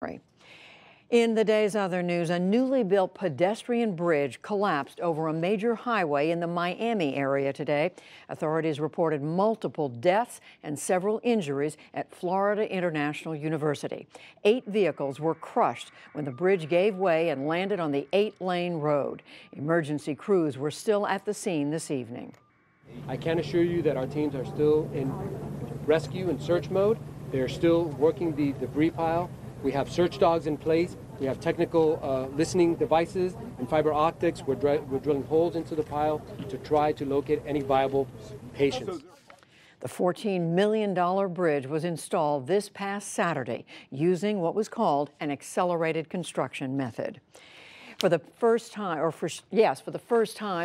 Right. In the day's other news, a newly built pedestrian bridge collapsed over a major highway in the Miami area today. Authorities reported multiple deaths and several injuries at Florida International University. 8 vehicles were crushed when the bridge gave way and landed on the 8-lane road. Emergency crews were still at the scene this evening. I can assure you that our teams are still in rescue and search mode. They're still working the debris pile. We have search dogs in place. We have technical listening devices and fiber optics. We're drilling holes into the pile to try to locate any viable patients. The $14 million bridge was installed this past Saturday using what was called an accelerated construction method. For the first time,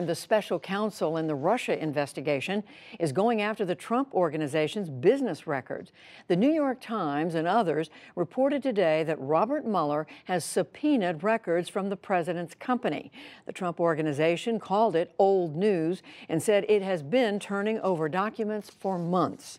the special counsel in the Russia investigation is going after the Trump Organization's business records. The New York Times and others reported today that Robert Mueller has subpoenaed records from the president's company. The Trump Organization called it old news and said it has been turning over documents for months.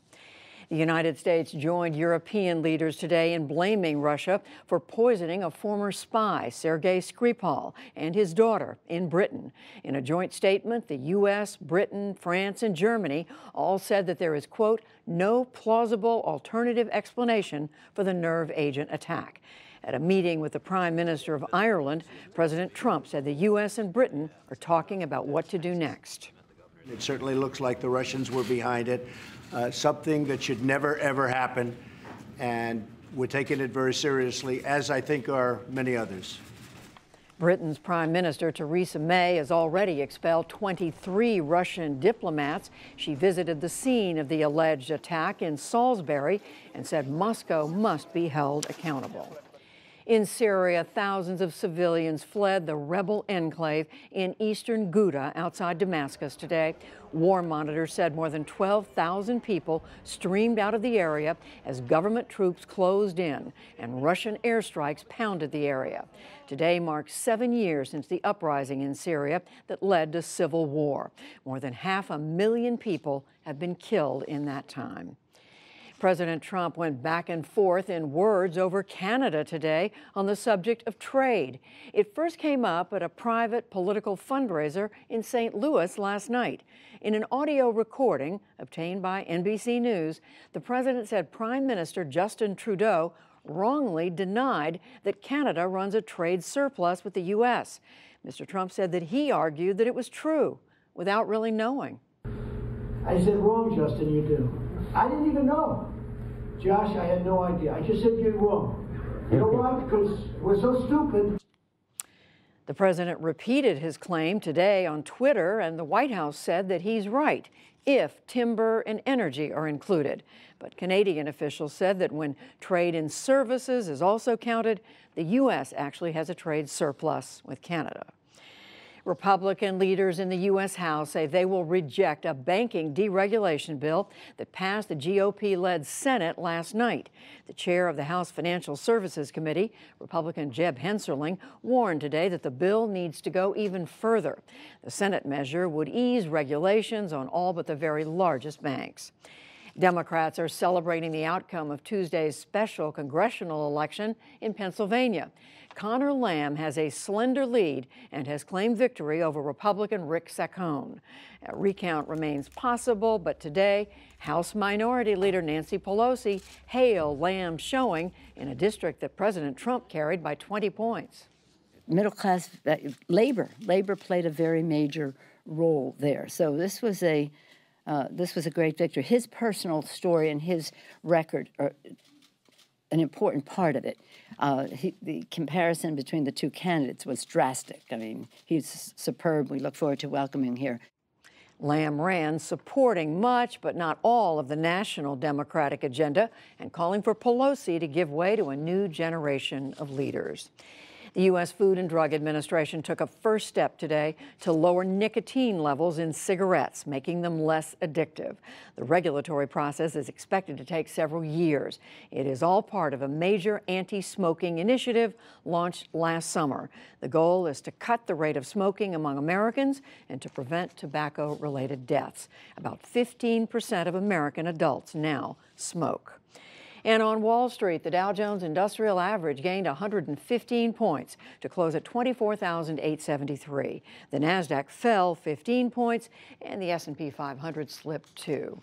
The United States joined European leaders today in blaming Russia for poisoning a former spy, Sergei Skripal, and his daughter in Britain. In a joint statement, the U.S., Britain, France, and Germany all said that there is, quote, no plausible alternative explanation for the nerve agent attack. At a meeting with the Prime Minister of Ireland, President Trump said the U.S. and Britain are talking about what to do next. It certainly looks like the Russians were behind it. Something that should never, ever happen, and we're taking it very seriously, as I think are many others. Britain's Prime Minister Theresa May has already expelled 23 Russian diplomats. She visited the scene of the alleged attack in Salisbury and said Moscow must be held accountable. In Syria, thousands of civilians fled the rebel enclave in eastern Ghouta outside Damascus today. War monitors said more than 12,000 people streamed out of the area as government troops closed in and Russian airstrikes pounded the area. Today marks 7 years since the uprising in Syria that led to civil war. More than 500,000 people have been killed in that time. President Trump went back and forth in words over Canada today on the subject of trade. It first came up at a private political fundraiser in St. Louis last night. In an audio recording obtained by NBC News, the president said Prime Minister Justin Trudeau wrongly denied that Canada runs a trade surplus with the U.S. Mr. Trump said that he argued that it was true without really knowing. I said, wrong, Justin, you do. I didn't even know. Josh, I had no idea. I just said you're wrong. You know why? Because we're so stupid. The president repeated his claim today on Twitter, and the White House said that he's right if timber and energy are included. But Canadian officials said that when trade in services is also counted, the U.S. actually has a trade surplus with Canada. Republican leaders in the U.S. House say they will reject a banking deregulation bill that passed the GOP-led Senate last night. The chair of the House Financial Services Committee, Republican Jeb Hensarling, warned today that the bill needs to go even further. The Senate measure would ease regulations on all but the very largest banks. Democrats are celebrating the outcome of Tuesday's special congressional election in Pennsylvania. Connor Lamb has a slender lead and has claimed victory over Republican Rick Saccone. A recount remains possible, but today, House Minority Leader Nancy Pelosi hailed Lamb's showing in a district that President Trump carried by 20 points. Middle class labor played a very major role there. So this was a great victory. His personal story and his record are an important part of it. The comparison between the two candidates was drastic. I mean, he's superb. We look forward to welcoming him here. Lamb ran supporting much, but not all, of the national Democratic agenda and calling for Pelosi to give way to a new generation of leaders. The U.S. Food and Drug Administration took a first step today to lower nicotine levels in cigarettes, making them less addictive. The regulatory process is expected to take several years. It is all part of a major anti-smoking initiative launched last summer. The goal is to cut the rate of smoking among Americans and to prevent tobacco-related deaths. About 15% of American adults now smoke. And on Wall Street, the Dow Jones Industrial Average gained 115 points to close at 24,873. The Nasdaq fell 15 points, and the S&P 500 slipped 2.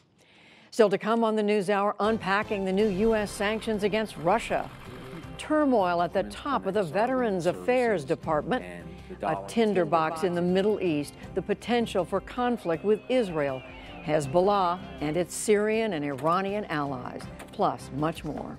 Still to come on the NewsHour, unpacking the new U.S. sanctions against Russia. Turmoil at the top of the Veterans Affairs Department. A tinderbox in the Middle East, the potential for conflict with Israel, Hezbollah, and its Syrian and Iranian allies, plus much more.